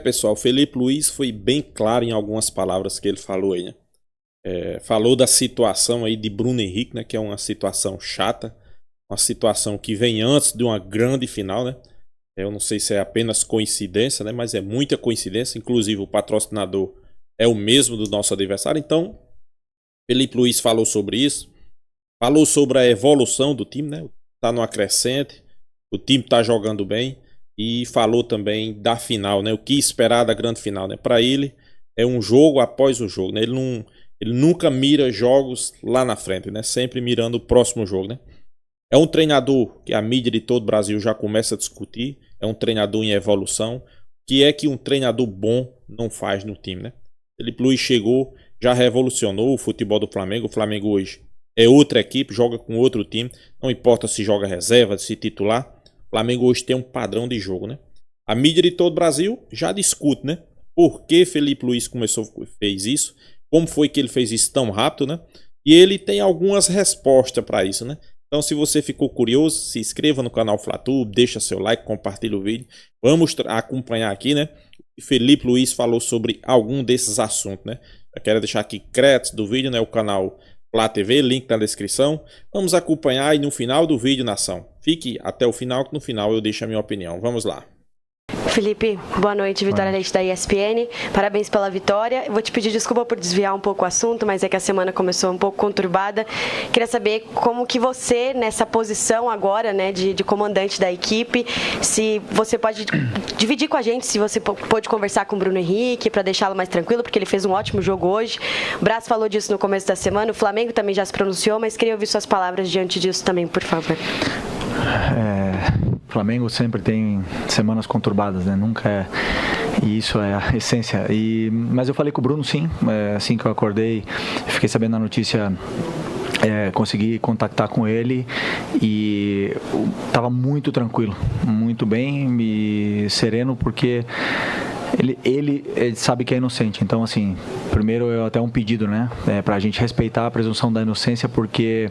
Pessoal, Felipe Luiz foi bem claro em algumas palavras que ele falou aí, né? Falou da situação aí de Bruno Henrique, né? Que é uma situação chata, uma situação que vem antes de uma grande final, né? Eu não sei se é apenas coincidência, né? Mas é muita coincidência. Inclusive, o patrocinador é o mesmo do nosso adversário. Então, Felipe Luiz falou sobre isso. Falou sobre a evolução do time, né? Tá no acrescente. O time tá jogando bem. E falou também da final, né? O que esperar da grande final, né? Para ele é um jogo após o jogo, né? Ele nunca mira jogos lá na frente, né? Sempre mirando o próximo jogo, né? É um treinador que a mídia de todo o Brasil já começa a discutir. É um treinador em evolução. O que é que um treinador bom não faz no time, né? Felipe Luiz chegou, já revolucionou o futebol do Flamengo. O Flamengo hoje é outra equipe, joga com outro time. Não importa se joga reserva, se titular. O Flamengo hoje tem um padrão de jogo, né? A mídia de todo o Brasil já discute, né? Por que Felipe Luiz fez isso? Como foi que ele fez isso tão rápido, né? E ele tem algumas respostas para isso, né? Então, se você ficou curioso, se inscreva no canal FlaTube, deixa seu like, compartilha o vídeo. Vamos acompanhar aqui, né? Felipe Luiz falou sobre algum desses assuntos, né? Eu quero deixar aqui créditos do vídeo, né? O canal Flá TV, link na descrição. Vamos acompanhar e no final do vídeo, nação. Fique até o final, que no final eu deixo a minha opinião. Vamos lá. Felipe, boa noite, Vitória Leite da ESPN, parabéns pela vitória. Vou te pedir desculpa por desviar um pouco o assunto, mas é que a semana começou um pouco conturbada. Queria saber como que você, nessa posição agora, né, de comandante da equipe, se você pode dividir com a gente, se você pôde conversar com o Bruno Henrique para deixá-lo mais tranquilo, porque ele fez um ótimo jogo hoje. O Braz falou disso no começo da semana, o Flamengo também já se pronunciou, mas queria ouvir suas palavras diante disso também, por favor. O Flamengo sempre tem semanas conturbadas, né? Nunca é. E isso é a essência. Mas eu falei com o Bruno, sim. Assim que eu acordei, fiquei sabendo da notícia. Consegui contactar com ele e estava muito tranquilo, muito bem e sereno, porque ele sabe que é inocente. Então, assim, primeiro até um pedido, né, para a gente respeitar a presunção da inocência, porque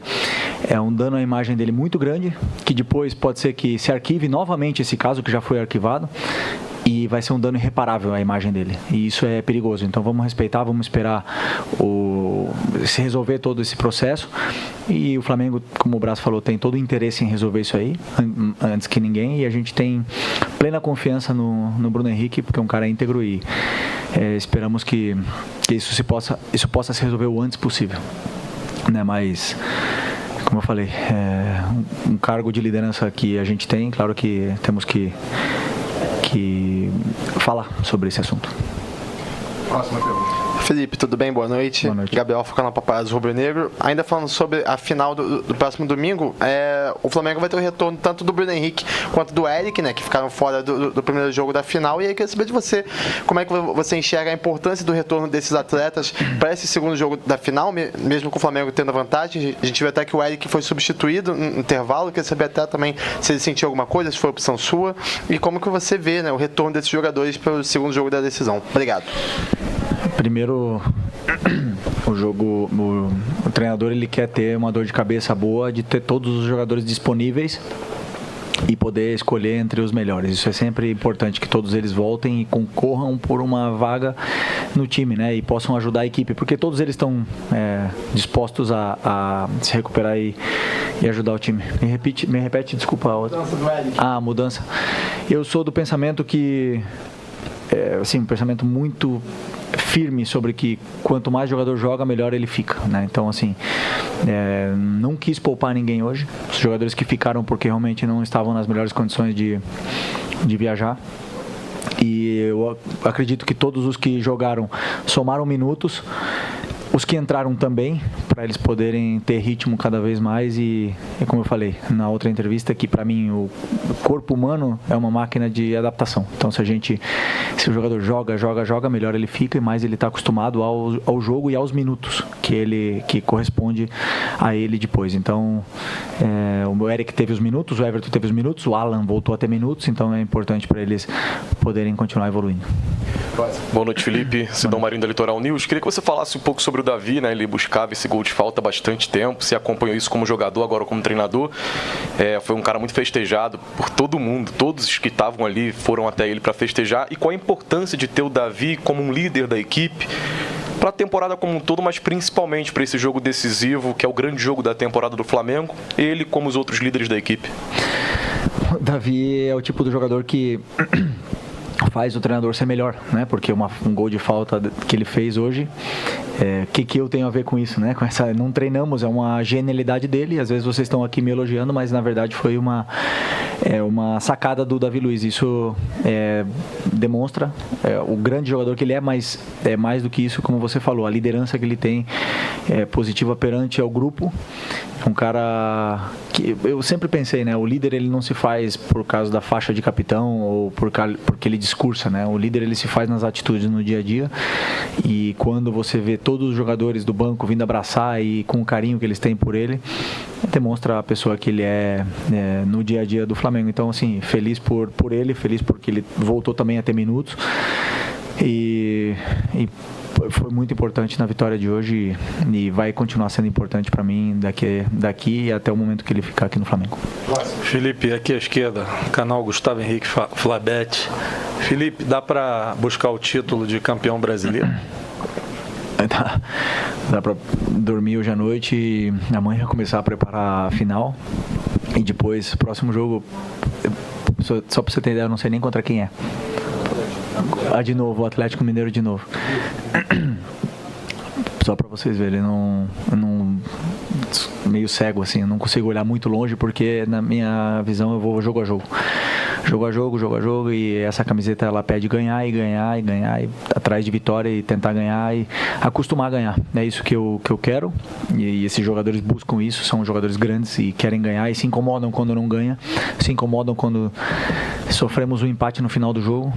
é um dano à imagem dele muito grande, que depois pode ser que se arquive novamente esse caso que já foi arquivado, e vai ser um dano irreparável à imagem dele, e isso é perigoso. Então vamos respeitar, vamos esperar se resolver todo esse processo, e o Flamengo, como o Braz falou, tem todo o interesse em resolver isso aí antes que ninguém, e a gente tem plena confiança no Bruno Henrique, porque é um cara íntegro, e esperamos que isso possa se resolver o antes possível, né? Mas, como eu falei, um cargo de liderança que a gente tem, claro que temos que falar sobre esse assunto. Próxima pergunta. Felipe, tudo bem? Boa noite. Boa noite. Gabriel, ficando na Papai Azul Rubro Negro. Ainda falando sobre a final do próximo domingo, o Flamengo vai ter o retorno tanto do Bruno Henrique quanto do Eric, né, que ficaram fora do primeiro jogo da final. E aí eu queria saber de você, como é que você enxerga a importância do retorno desses atletas para esse segundo jogo da final, mesmo com o Flamengo tendo a vantagem. A gente viu até que o Eric foi substituído no intervalo. Eu queria saber até também se ele sentiu alguma coisa, se foi opção sua, e como que você vê, né, o retorno desses jogadores para o segundo jogo da decisão. Obrigado. Primeiro, o treinador, ele quer ter uma dor de cabeça boa de ter todos os jogadores disponíveis e poder escolher entre os melhores. Isso é sempre importante, que todos eles voltem e concorram por uma vaga no time, né? E possam ajudar a equipe, porque todos eles estão dispostos a se recuperar e ajudar o time. Me repete, desculpa. A mudança. Eu sou do pensamento que um pensamento muito firme sobre que quanto mais jogador joga, melhor ele fica, né? Então, assim, não quis poupar ninguém hoje. Os jogadores que ficaram porque realmente não estavam nas melhores condições de viajar. E eu acredito que todos os que jogaram somaram minutos. Os que entraram também, para eles poderem ter ritmo cada vez mais. E como eu falei na outra entrevista, que para mim o corpo humano é uma máquina de adaptação. Então se o jogador joga, melhor ele fica e mais ele está acostumado ao jogo e aos minutos que corresponde a ele depois. Então o Eric teve os minutos, o Everton teve os minutos, o Alan voltou a ter minutos, então é importante para eles poderem continuar evoluindo. Boa noite, Felipe. Sidão Marinho da Litoral News. Queria que você falasse um pouco sobre o Davi, né? Ele buscava esse gol de falta há bastante tempo. Você acompanhou isso como jogador, agora como treinador. Foi um cara muito festejado por todo mundo. Todos os que estavam ali foram até ele para festejar. E qual a importância de ter o Davi como um líder da equipe para a temporada como um todo, mas principalmente para esse jogo decisivo, que é o grande jogo da temporada do Flamengo, ele como os outros líderes da equipe? O Davi é o tipo do jogador que faz o treinador ser melhor, né? Porque um gol de falta que ele fez hoje, que eu tenho a ver com isso, né? Não treinamos, é uma genialidade dele. Às vezes vocês estão aqui me elogiando, mas na verdade foi uma sacada do Davi Luiz. Isso demonstra o grande jogador que ele é, mas é mais do que isso, como você falou, a liderança que ele tem positiva perante ao grupo. É um cara que eu sempre pensei, né? O líder ele não se faz por causa da faixa de capitão ou porque ele discursa, né? O líder ele se faz nas atitudes no dia a dia, e quando você vê todos os jogadores do banco vindo abraçar e com o carinho que eles têm por ele, demonstra a pessoa que ele é no dia a dia do Flamengo. Então, assim, feliz por ele, feliz porque ele voltou também a ter minutos e foi muito importante na vitória de hoje e vai continuar sendo importante para mim daqui até o momento que ele ficar aqui no Flamengo. Felipe, aqui à esquerda, canal Gustavo Henrique Flabete. Felipe, dá para buscar o título de campeão brasileiro? Dá para dormir hoje à noite e amanhã começar a preparar a final, e depois, próximo jogo, só para você ter ideia, eu não sei nem contra quem é. De novo, o Atlético Mineiro de novo. Só para vocês verem, eu não meio cego assim, eu não consigo olhar muito longe, porque na minha visão eu vou jogo a jogo. Jogo a jogo, e essa camiseta ela pede ganhar e atrás de vitória e tentar ganhar e acostumar a ganhar. É isso que eu quero, e esses jogadores buscam isso, são jogadores grandes e querem ganhar e se incomodam quando não ganha, se incomodam quando sofremos um empate no final do jogo.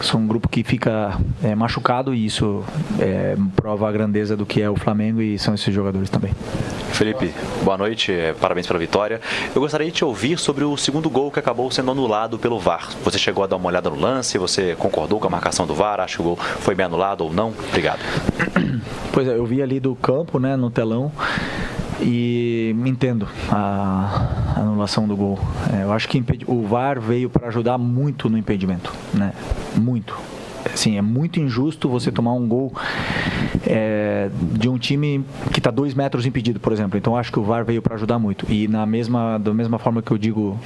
São um grupo que fica machucado, e isso prova a grandeza do que é o Flamengo, e são esses jogadores também. Felipe, boa noite, parabéns pela vitória. Eu gostaria de te ouvir sobre o segundo gol que acabou sendo anulado pelo VAR. Você chegou a dar uma olhada no lance, você concordou com a marcação do VAR, acha que o gol foi bem anulado ou não? Obrigado. Pois é, eu vi ali do campo, né, no telão, e entendo a anulação do gol. Eu acho que o VAR veio para ajudar muito no impedimento, né? Muito. Assim, é muito injusto você tomar um gol de um time que está 2 metros impedido, por exemplo. Então acho que o VAR veio para ajudar muito. E da mesma forma que eu digo,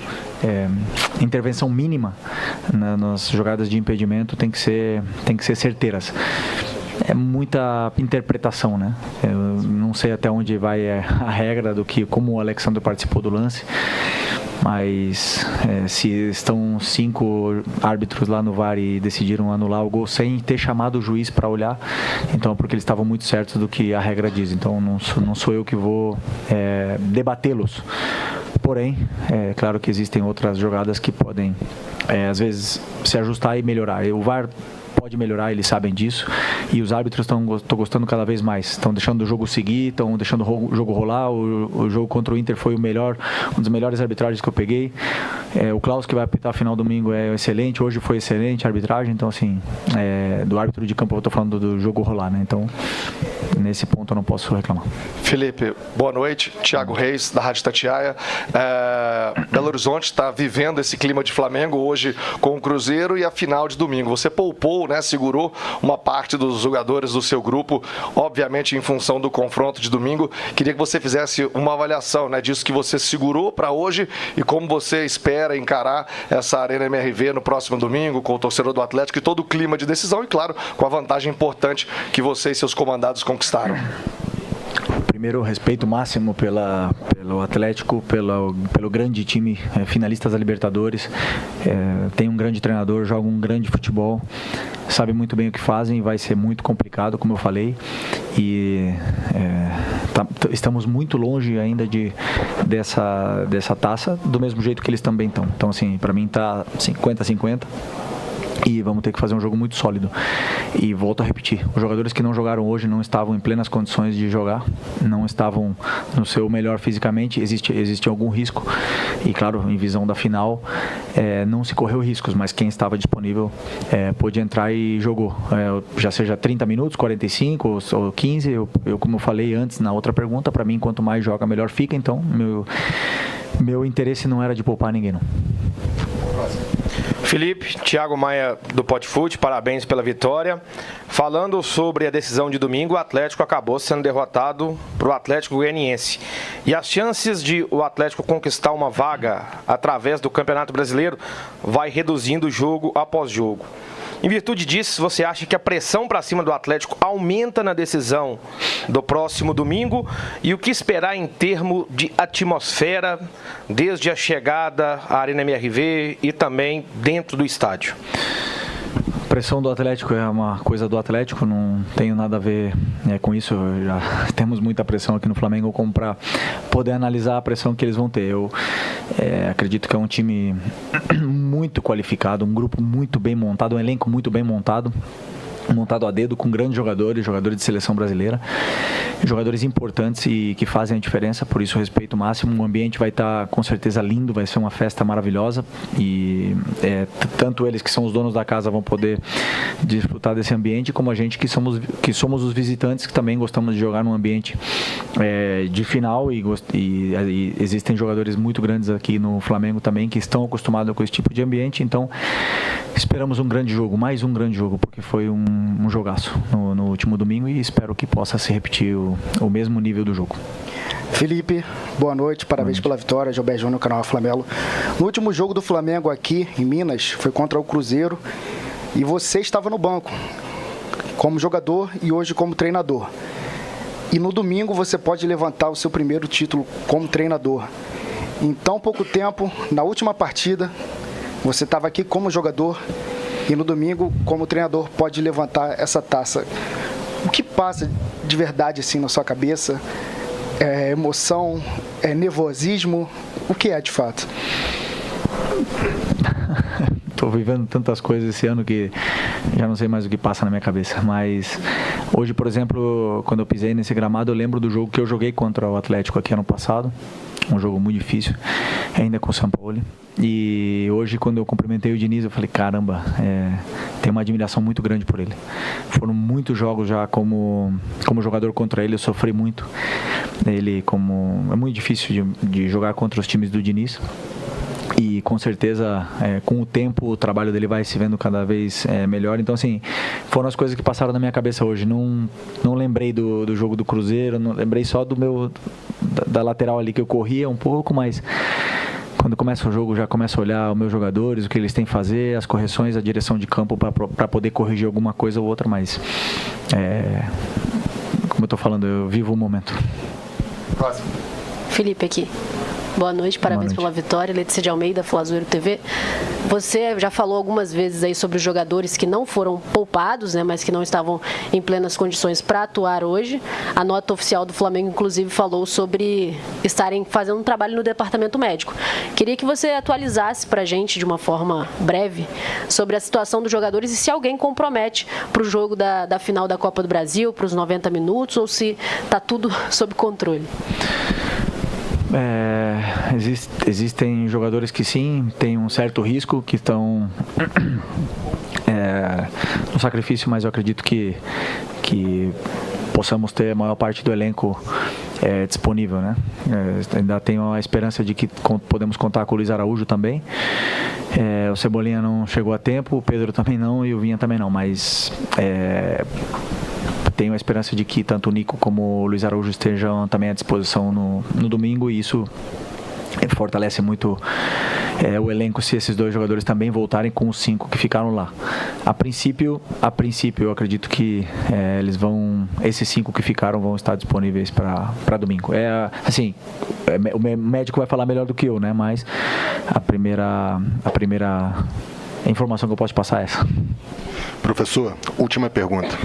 intervenção mínima nas jogadas de impedimento tem que ser certeiras. É muita interpretação, né? Eu não sei até onde vai a regra do que, como o Alexandre participou do lance, mas se estão 5 árbitros lá no VAR e decidiram anular o gol sem ter chamado o juiz para olhar, então é porque eles estavam muito certos do que a regra diz. Então não sou eu que vou debatê-los. Porém, é claro que existem outras jogadas que podem, às vezes, se ajustar e melhorar. O VAR pode melhorar, eles sabem disso, e os árbitros estão gostando cada vez mais, estão deixando o jogo seguir, estão deixando o jogo rolar. O jogo contra o Inter foi um dos melhores arbitragens que eu peguei. O Klaus, que vai apitar a final domingo, é excelente, hoje foi excelente a arbitragem. Então, assim, do árbitro de campo eu estou falando do jogo rolar, né? Então, nesse ponto eu não posso reclamar. Felipe, boa noite. Thiago Reis, da Rádio Tatiaia. Belo Horizonte está vivendo esse clima de Flamengo hoje com o Cruzeiro, e a final de domingo. Você poupou, né, segurou uma parte dos jogadores do seu grupo, obviamente em função do confronto de domingo. Queria que você fizesse uma avaliação, né, disso que você segurou para hoje e como você espera encarar essa Arena MRV no próximo domingo, com o torcedor do Atlético e todo o clima de decisão, e claro, com a vantagem importante que você e seus comandados conquistaram. Primeiro, respeito máximo pelo Atlético, pelo grande time, finalistas da Libertadores. Tem um grande treinador, joga um grande futebol, sabe muito bem o que fazem. Vai ser muito complicado, como eu falei, e estamos muito longe ainda dessa taça, do mesmo jeito que eles também estão. Então, assim, para mim está 50-50. e vamos ter que fazer um jogo muito sólido. E volto a repetir, os jogadores que não jogaram hoje não estavam em plenas condições de jogar, não estavam no seu melhor fisicamente, existe algum risco, e claro, em visão da final, não se correu riscos, mas quem estava disponível pôde entrar e jogou, já seja 30 minutos, 45 ou 15, como eu falei antes na outra pergunta, para mim quanto mais joga melhor fica, então meu interesse não era de poupar ninguém não. Felipe, Thiago Maia do Potfoot, parabéns pela vitória. Falando sobre a decisão de domingo, o Atlético acabou sendo derrotado para o Atlético Goianiense. E as chances de o Atlético conquistar uma vaga através do Campeonato Brasileiro vai reduzindo jogo após jogo. Em virtude disso, você acha que a pressão para cima do Atlético aumenta na decisão do próximo domingo? E o que esperar em termos de atmosfera, desde a chegada à Arena MRV e também dentro do estádio? A pressão do Atlético é uma coisa do Atlético, não tenho nada a ver com isso. Já temos muita pressão aqui no Flamengo como para poder analisar a pressão que eles vão ter. Eu acredito que é um time muito qualificado, um grupo muito bem montado, um elenco muito bem montado a dedo, com grandes jogadores de seleção brasileira, jogadores importantes e que fazem a diferença, por isso respeito máximo. O ambiente vai estar com certeza lindo, vai ser uma festa maravilhosa e tanto eles que são os donos da casa vão poder desfrutar desse ambiente, como a gente que somos os visitantes, que também gostamos de jogar num ambiente de final e existem jogadores muito grandes aqui no Flamengo também que estão acostumados com esse tipo de ambiente, então esperamos um grande jogo, mais um grande jogo, porque foi um jogaço no último domingo e espero que possa se repetir o mesmo nível do jogo. Felipe, boa noite, parabéns pela vitória, Gilberto Júnior, canal Flamengo. No último jogo do Flamengo aqui em Minas, foi contra o Cruzeiro e você estava no banco como jogador e hoje como treinador. E no domingo você pode levantar o seu primeiro título como treinador. Em tão pouco tempo, na última partida, você estava aqui como jogador e no domingo, como treinador, pode levantar essa taça. O que passa de verdade assim na sua cabeça? É emoção? É nervosismo? O que é de fato? Estou vivendo tantas coisas esse ano que já não sei mais o que passa na minha cabeça. Mas hoje, por exemplo, quando eu pisei nesse gramado, eu lembro do jogo que eu joguei contra o Atlético aqui ano passado. Um jogo muito difícil, ainda com o São Paulo. E hoje, quando eu cumprimentei o Diniz, eu falei, caramba, tenho uma admiração muito grande por ele. Foram muitos jogos já como jogador contra ele, eu sofri muito. É muito difícil de jogar contra os times do Diniz. E com certeza, com o tempo, o trabalho dele vai se vendo cada vez melhor. Então, assim, foram as coisas que passaram na minha cabeça hoje. Não lembrei do jogo do Cruzeiro, não lembrei só da lateral ali que eu corria um pouco, mas quando começa o jogo já começo a olhar os meus jogadores, o que eles têm que fazer, as correções, a direção de campo para poder corrigir alguma coisa ou outra, mas como eu estou falando, eu vivo o momento. Próximo. Felipe aqui. Boa noite, parabéns pela vitória. Letícia de Almeida, Flazoeiro TV. Você já falou algumas vezes aí sobre os jogadores que não foram poupados, né, mas que não estavam em plenas condições para atuar hoje. A nota oficial do Flamengo, inclusive, falou sobre estarem fazendo um trabalho no departamento médico. Queria que você atualizasse para a gente, de uma forma breve, sobre a situação dos jogadores e se alguém compromete para o jogo da final da Copa do Brasil, para os 90 minutos, ou se está tudo sob controle. Existem jogadores que sim, tem um certo risco, que estão no sacrifício, mas eu acredito que possamos ter a maior parte do elenco disponível, né? Ainda tenho a esperança de que podemos contar com o Luiz Araújo também. O Cebolinha não chegou a tempo, o Pedro também não e o Vinha também não, mas tenho a esperança de que tanto o Nico como o Luiz Araújo estejam também à disposição no domingo, e isso fortalece muito o elenco se esses dois jogadores também voltarem com os 5 que ficaram lá. A princípio eu acredito que esses 5 que ficaram vão estar disponíveis para domingo. O médico vai falar melhor do que eu, né? Mas a primeira informação que eu posso passar é essa. Professor, última pergunta.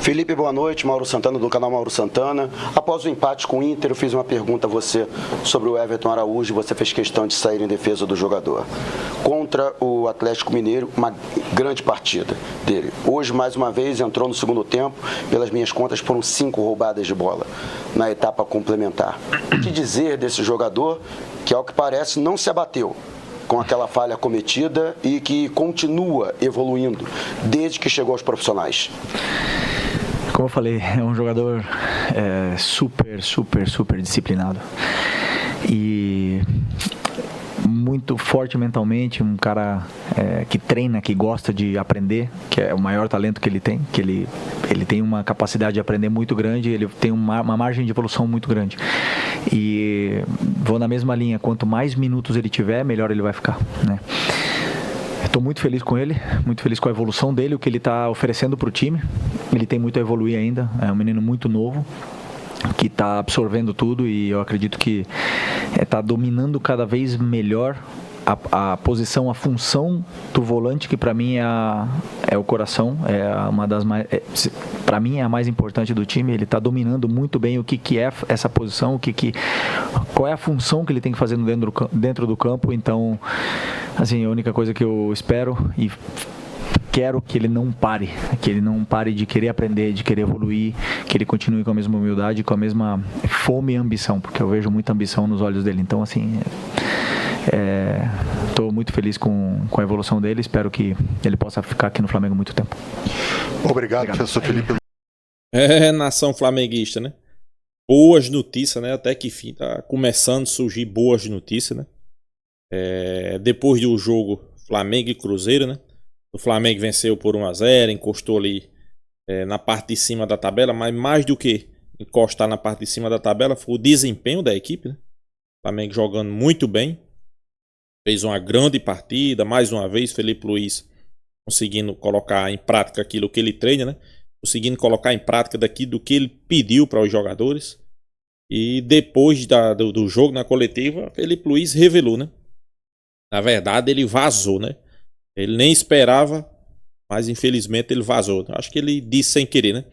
Felipe, boa noite. Mauro Santana, do canal Mauro Santana. Após o empate com o Inter, eu fiz uma pergunta a você sobre o Everton Araújo e você fez questão de sair em defesa do jogador. Contra o Atlético Mineiro, uma grande partida dele. Hoje, mais uma vez, entrou no segundo tempo. Pelas minhas contas, foram 5 roubadas de bola na etapa complementar. O que dizer desse jogador que, ao que parece, não se abateu com aquela falha cometida e que continua evoluindo desde que chegou aos profissionais? Como eu falei, é um jogador super disciplinado e muito forte mentalmente, um cara que treina, que gosta de aprender, que é o maior talento que ele tem, que ele tem uma capacidade de aprender muito grande, ele tem uma margem de evolução muito grande. E vou na mesma linha, quanto mais minutos ele tiver, melhor ele vai ficar, né? Estou muito feliz com ele, muito feliz com a evolução dele, o que ele está oferecendo para o time. Ele tem muito a evoluir ainda, é um menino muito novo, que está absorvendo tudo e eu acredito que está dominando cada vez melhor a posição, a função do volante, que para mim é o coração, é uma das mais, para mim é a mais importante do time. Ele está dominando muito bem o que é essa posição, qual é a função que ele tem que fazer dentro do campo. Então, assim, a única coisa que eu espero e quero que ele não pare de querer aprender, de querer evoluir, que ele continue com a mesma humildade, com a mesma fome e ambição, porque eu vejo muita ambição nos olhos dele. Então, assim, estou muito feliz com a evolução dele, espero que ele possa ficar aqui no Flamengo muito tempo. Obrigado, professor Felipe. Nação flamenguista, né? Boas notícias, né? Até que enfim, tá começando a surgir boas notícias, né? Depois do jogo Flamengo e Cruzeiro, né? O Flamengo venceu por 1-0, encostou ali na parte de cima da tabela, mas mais do que encostar na parte de cima da tabela foi o desempenho da equipe, né? O Flamengo jogando muito bem, fez uma grande partida, mais uma vez Felipe Luiz conseguindo colocar em prática aquilo que ele treina, né? Conseguindo colocar em prática do que ele pediu para os jogadores. E depois do jogo na coletiva, Felipe Luiz revelou, né? Na verdade, ele vazou, né? Ele nem esperava, mas infelizmente ele vazou. Acho que ele disse sem querer, né?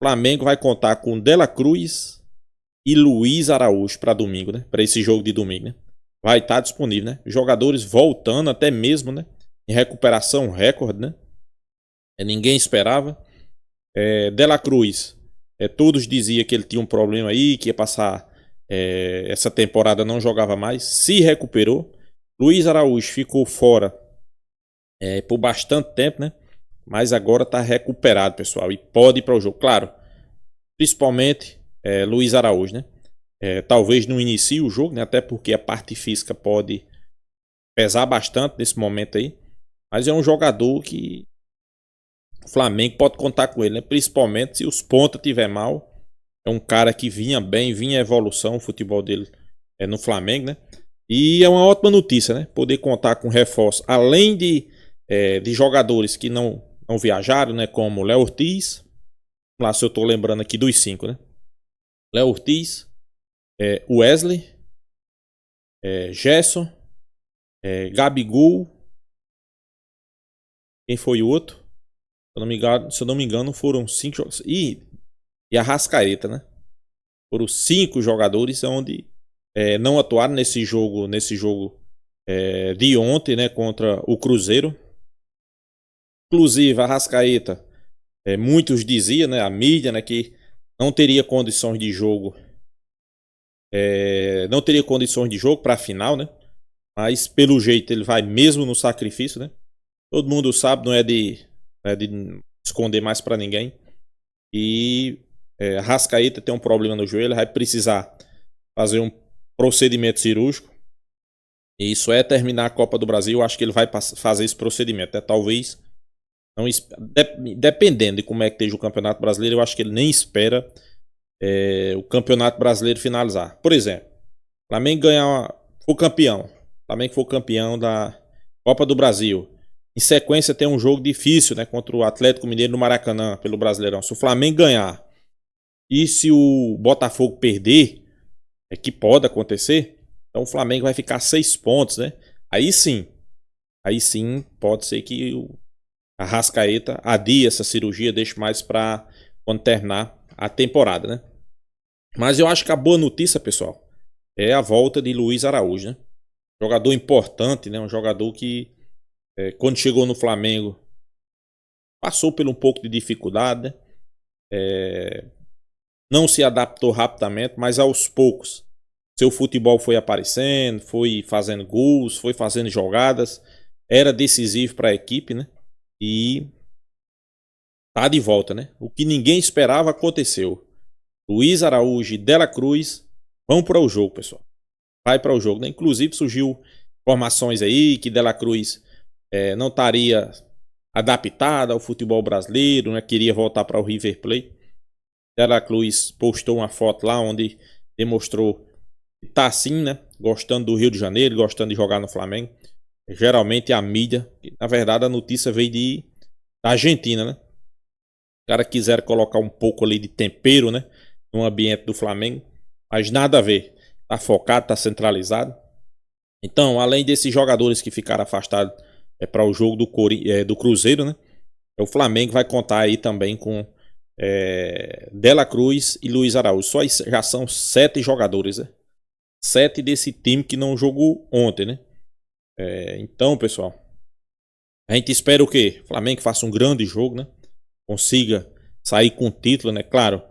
O Flamengo vai contar com Dela Cruz e Luiz Araújo para domingo, né? Para esse jogo de domingo, né? Vai estar disponível, né? Jogadores voltando até mesmo, né? Em recuperação recorde, né? Ninguém esperava. Dela Cruz, todos diziam que ele tinha um problema aí, que ia passar essa temporada, não jogava mais. Se recuperou. Luiz Araújo ficou fora por bastante tempo, né? Mas agora está recuperado, pessoal, e pode ir para o jogo. Claro, principalmente Luiz Araújo, né? Talvez não inicie o jogo, né? Até porque a parte física pode pesar bastante nesse momento aí. Mas é um jogador que o Flamengo pode contar com ele, né? Principalmente se os pontas tiver mal. É um cara que vinha bem, vinha evolução, o futebol dele no Flamengo, né? E é uma ótima notícia, né? Poder contar com reforço, além de jogadores que não viajaram, né? Como Léo Ortiz. Lá, se eu tô lembrando aqui dos 5, né? Léo Ortiz, Wesley, Gerson, Gabigol. Quem foi o outro? Se eu não me engano, foram 5 jogadores. E Arrascaeta, né? Foram 5 jogadores onde não atuaram nesse jogo de ontem, né? Contra o Cruzeiro. Inclusive, Arrascaeta, muitos diziam, né? A mídia, né? Que não teria condições de jogo. Não teria condições de jogo para a final, né? Mas pelo jeito ele vai mesmo no sacrifício, né? Todo mundo sabe, não é de esconder mais para ninguém. E Arrascaeta tem um problema no joelho, vai precisar fazer um procedimento cirúrgico. E isso é terminar a Copa do Brasil. Eu acho que ele vai fazer esse procedimento. Talvez, não, dependendo de como é que esteja o Campeonato Brasileiro, eu acho que ele nem espera o Campeonato Brasileiro finalizar. Por exemplo, o Flamengo for campeão da Copa do Brasil. Em sequência tem um jogo difícil, né, contra o Atlético Mineiro no Maracanã, pelo Brasileirão. Se o Flamengo ganhar e se o Botafogo perder, que pode acontecer, então o Flamengo vai ficar 6 pontos, né? Aí sim pode ser que o Arrascaeta adie essa cirurgia, deixe mais para quando terminar a temporada, né? Mas eu acho que a boa notícia, pessoal, é a volta de Luiz Araújo, né? Jogador importante, né? Um jogador que, quando chegou no Flamengo, passou por um pouco de dificuldade, né? Não se adaptou rapidamente, mas aos poucos seu futebol foi aparecendo, foi fazendo gols, foi fazendo jogadas, era decisivo para a equipe, né? E tá de volta, né? O que ninguém esperava aconteceu. Luiz Araújo e Dela Cruz vão para o jogo, pessoal. Vai para o jogo, né? Inclusive surgiu informações aí que Dela Cruz não estaria adaptada ao futebol brasileiro, né? Queria voltar para o River Plate. Dela Cruz postou uma foto lá onde demonstrou que tá assim, né? Gostando do Rio de Janeiro, gostando de jogar no Flamengo. Geralmente a mídia, na verdade a notícia veio da Argentina, né? O cara quiser colocar um pouco ali de tempero, né? No ambiente do Flamengo, mas nada a ver. Tá focado, tá centralizado. Então, além desses jogadores que ficaram afastados para o jogo do Cruzeiro, né? O Flamengo vai contar aí também com Dela Cruz e Luiz Araújo. Só já são 7 jogadores, né? 7 desse time que não jogou ontem, né? Então, pessoal, a gente espera o quê? O Flamengo faça um grande jogo, né? Consiga sair com o título, né? Claro,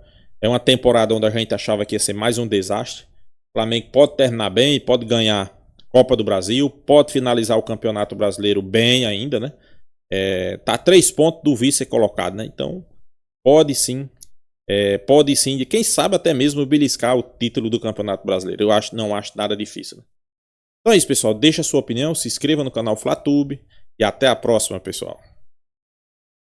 é uma temporada onde a gente achava que ia ser mais um desastre. O Flamengo pode terminar bem, pode ganhar a Copa do Brasil, pode finalizar o Campeonato Brasileiro bem ainda, né? Tá a 3 pontos do vice colocado, né? Então, pode sim, quem sabe até mesmo beliscar o título do Campeonato Brasileiro. Eu não acho nada difícil, né? Então é isso, pessoal. Deixa a sua opinião, se inscreva no canal FlaTube e até a próxima, pessoal.